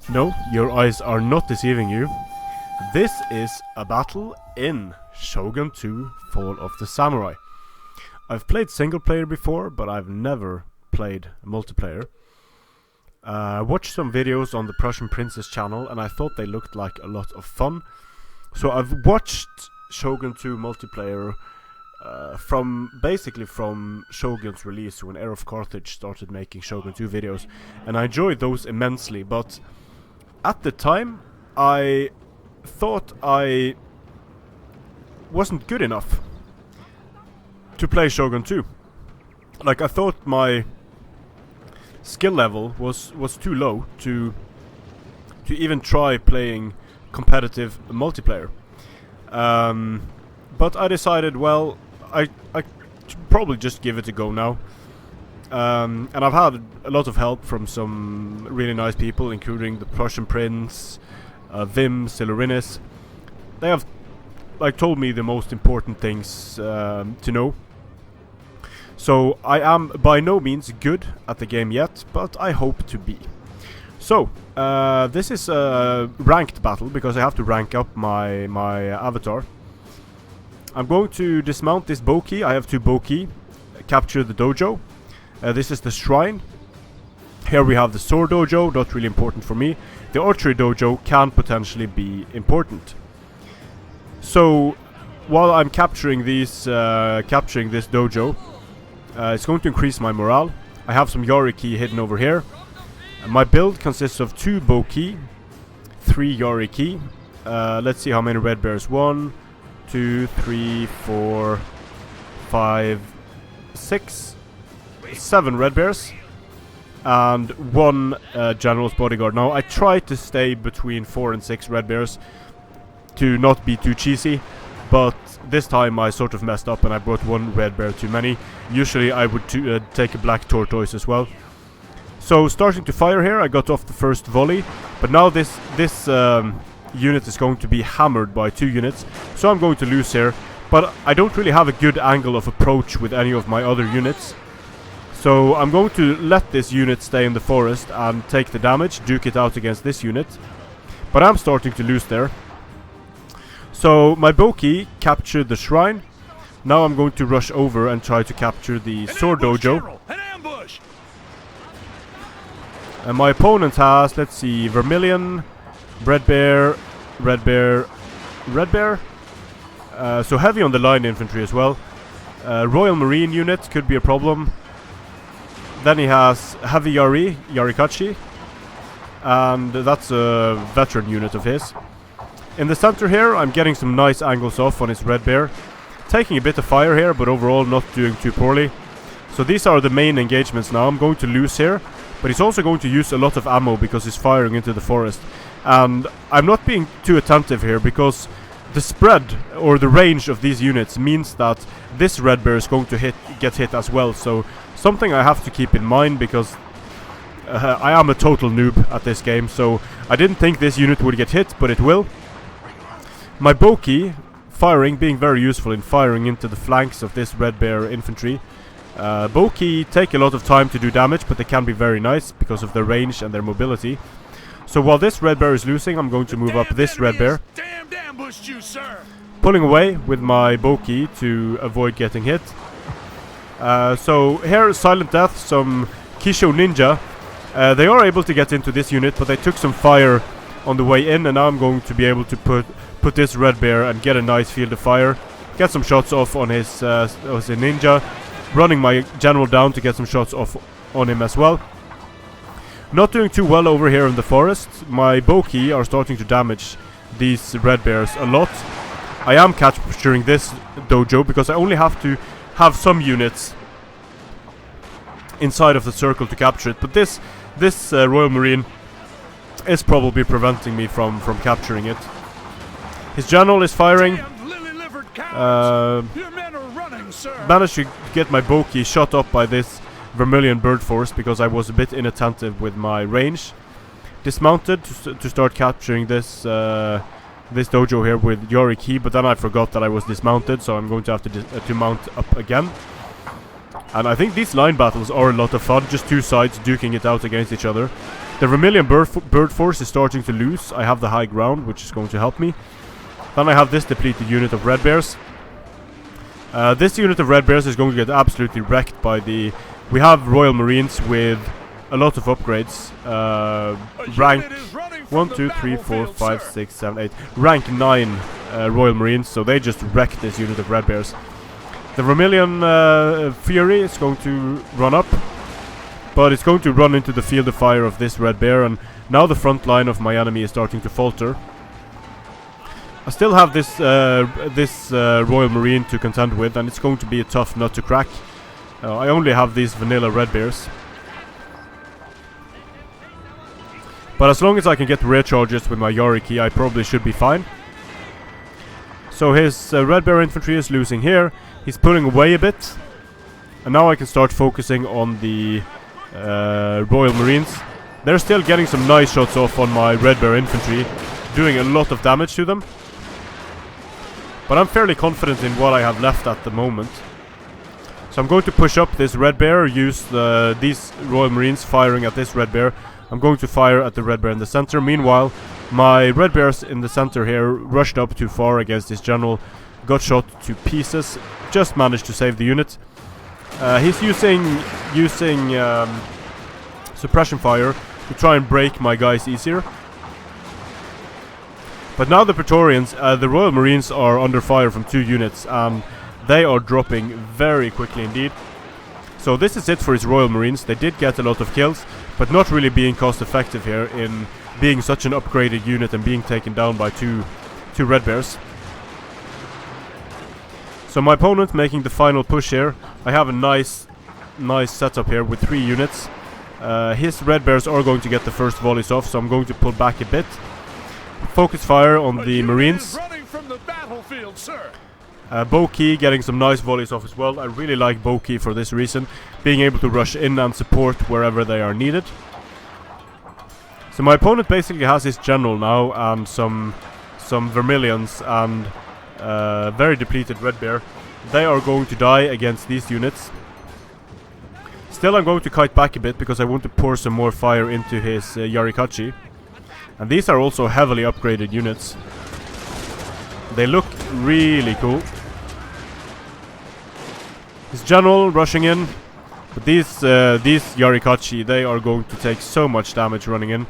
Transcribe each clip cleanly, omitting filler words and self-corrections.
No, your eyes are not deceiving you. This is a battle in Shogun 2 Fall of the Samurai. I've played single player before, but I've never played multiplayer. I watched some videos on the Prussian Princess channel and I thought they looked like a lot of fun. So I've watched Shogun 2 multiplayer from Shogun's release, when Heir of Carthage started making Shogun 2 videos, and I enjoyed those immensely, but at the time I thought I wasn't good enough to play Shogun 2. Like, I thought my skill level was too low to even try playing competitive multiplayer. But I decided, well, I should probably just give it a go now. And I've had a lot of help from some really nice people, including the Prussian Prince, Vim, Silurinis. They have told me the most important things to know. So I am by no means good at the game yet, but I hope to be. So this is a ranked battle because I have to rank up my avatar. I'm going to dismount this Boki. I have two Boki. Capture the dojo. This is the shrine. Here we have the sword dojo, not really important for me. The archery dojo can potentially be important. So while I'm capturing this dojo, it's going to increase my morale. I have some Yari Ki hidden over here. My build consists of 2 Boki, 3 Yari Ki. Let's see how many red bears. 1, 2, 3, 4, 5, 6, 7 red bears. And 1 general's bodyguard. Now I try to stay between 4 and 6 red bears to not be too cheesy, but this time I sort of messed up and I brought 1 red bear too many. Usually I would take a black tortoise as well. So starting to fire here, I got off the first volley, but now this unit is going to be hammered by 2 units, so I'm going to lose here. But I don't really have a good angle of approach with any of my other units, so I'm going to let this unit stay in the forest and take the damage, duke it out against this unit. But I'm starting to lose there. So my Boki captured the shrine. Now I'm going to rush over and try to capture the sword dojo. And my opponent has, let's see, Vermilion, Red Bear, Red Bear, Red Bear. So heavy on the line infantry as well. Royal Marine unit could be a problem. Then he has heavy Yarikachi. And that's a veteran unit of his. In the center here, I'm getting some nice angles off on his Red Bear. Taking a bit of fire here, but overall not doing too poorly. So these are the main engagements now. I'm going to lose here, but he's also going to use a lot of ammo because he's firing into the forest. And I'm not being too attentive here because the spread or the range of these units means that this Red Bear is going to get hit as well. So something I have to keep in mind, because I am a total noob at this game. So I didn't think this unit would get hit, but it will. My Boki being very useful in firing into the flanks of this Red Bear infantry. Boki take a lot of time to do damage, but they can be very nice because of their range and their mobility. So while this Red Bear is losing, I'm going to move up this Red Bear, pulling away with my Boki to avoid getting hit. So here, Silent Death, some Kisho Ninja. They are able to get into this unit, but they took some fire on the way in, and now I'm going to be able to put this Red Bear and get a nice field of fire. Get some shots off on his ninja. Running my general down to get some shots off on him as well. Not doing too well over here in the forest. My Boki are starting to damage these Red Bears a lot. I am capturing this dojo because I only have to have some units inside of the circle to capture it. But this Royal Marine is probably preventing me from capturing it. His general is firing. Managed to get my Boki shot up by this Vermilion bird force because I was a bit inattentive with my range. Dismounted to start capturing this dojo here with Yari Ki, but then I forgot that I was dismounted, so I'm going to have to mount up again. And I think these line battles are a lot of fun, just 2 sides duking it out against each other. The Vermilion bird force is starting to lose. I have the high ground, which is going to help me. Then I have this depleted unit of red bears. This unit of red bears is going to get absolutely wrecked by the... We have Royal Marines with a lot of upgrades. Rank 1, 2, 3, 4, 5, 6, 7, 8. Rank 9 Royal Marines, so they just wrecked this unit of red bears. The Vermilion Fury is going to run up, but it's going to run into the field of fire of this red bear, and now the front line of my enemy is starting to falter. I still have this Royal Marine to contend with, and it's going to be a tough nut to crack. I only have these vanilla red bears. But as long as I can get rear charges with my Yariki, I probably should be fine. So his red bear infantry is losing here. He's pulling away a bit. And now I can start focusing on the Royal Marines. They're still getting some nice shots off on my red bear infantry, doing a lot of damage to them. But I'm fairly confident in what I have left at the moment. So I'm going to push up this red bear, use these Royal Marines firing at this red bear. I'm going to fire at the red bear in the center. Meanwhile, my red bears in the center here rushed up too far against this general, got shot to pieces, just managed to save the unit. He's using suppression fire to try and break my guys easier. But now the Praetorians, the Royal Marines are under fire from 2 units, and they are dropping very quickly indeed. So this is it for his Royal Marines. They did get a lot of kills, but not really being cost effective here in being such an upgraded unit and being taken down by two red bears. So my opponent making the final push here. I have a nice setup here with 3 units. His red bears are going to get the first volleys off, so I'm going to pull back a bit. Focus fire on the Marines. Boki getting some nice volleys off as well. I really like Boki for this reason, being able to rush in and support wherever they are needed. So my opponent basically has his general now and some Vermilions and very depleted red bear. They are going to die against these units. Still, I'm going to kite back a bit because I want to pour some more fire into his Yarikachi. And these are also heavily upgraded units. They look really cool. His general rushing in, but these Yarikachi, they are going to take so much damage running in.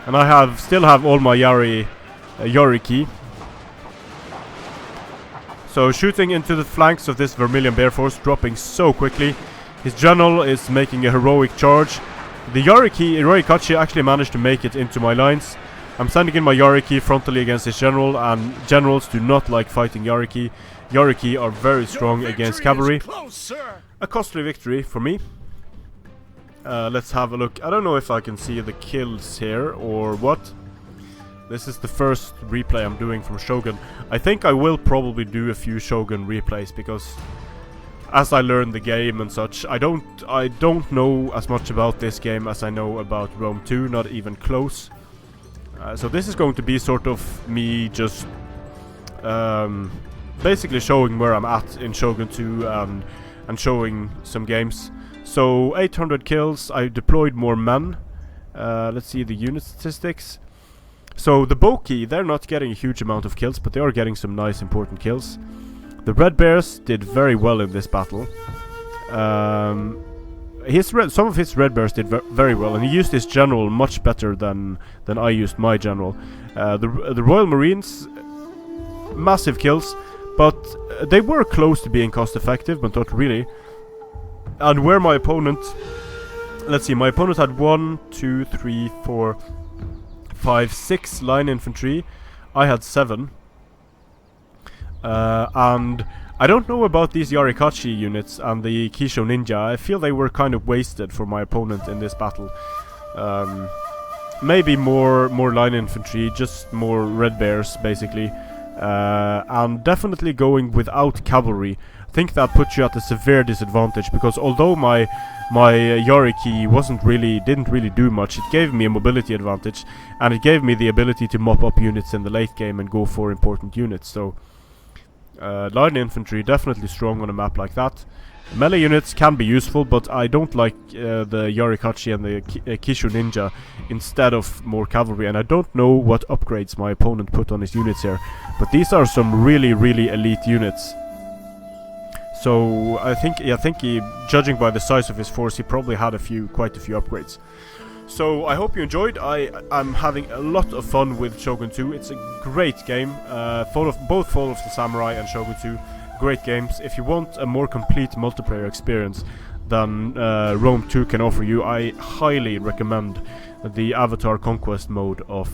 And I still have all my Yariki. So shooting into the flanks of this Vermilion Bear Force, dropping so quickly. His general is making a heroic charge. The Yarikachi actually managed to make it into my lines. I'm sending in my Yariki frontally against his general, and generals do not like fighting Yariki. Yariki are very strong against cavalry. A costly victory for me. Let's have a look. I don't know if I can see the kills here or what. This is the first replay I'm doing from Shogun. I think I will probably do a few Shogun replays because as I learn the game and such, I don't know as much about this game as I know about Rome 2, not even close. So this is going to be sort of me just basically showing where I'm at in Shogun 2 and showing some games. So 800 kills, I deployed more men. Let's see the unit statistics. So the Boki, they're not getting a huge amount of kills, but they are getting some nice important kills. The Red Bears did very well in this battle. Some of his Red Bears did very well, and he used his general much better than I used my general. The Royal Marines, massive kills, but they were close to being cost effective, but not really. And where my opponent, let's see, my opponent had 1, 2, 3, 4, 5, 6 line infantry. I had 7. And I don't know about these Yarikachi units and the Kisho Ninja. I feel they were kind of wasted for my opponent in this battle. Maybe more line infantry, just more red bears basically. And definitely going without cavalry. I think that puts you at a severe disadvantage, because although my Yariki didn't really do much, it gave me a mobility advantage, and it gave me the ability to mop up units in the late game and go for important units. So line infantry definitely strong on a map like that. Melee units can be useful, but I don't like the Yorikachi and the Kishu Ninja instead of more cavalry, and I don't know what upgrades my opponent put on his units here, but these are some really elite units. So I think he, judging by the size of his force, he probably had quite a few upgrades. So I hope you enjoyed. I'm having a lot of fun with Shogun 2. It's a great game. Both Fall of the Samurai and Shogun 2, great games. If you want a more complete multiplayer experience than Rome 2 can offer you, I highly recommend the Avatar Conquest mode of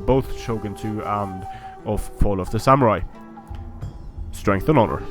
both Shogun 2 and of Fall of the Samurai. Strength and honor.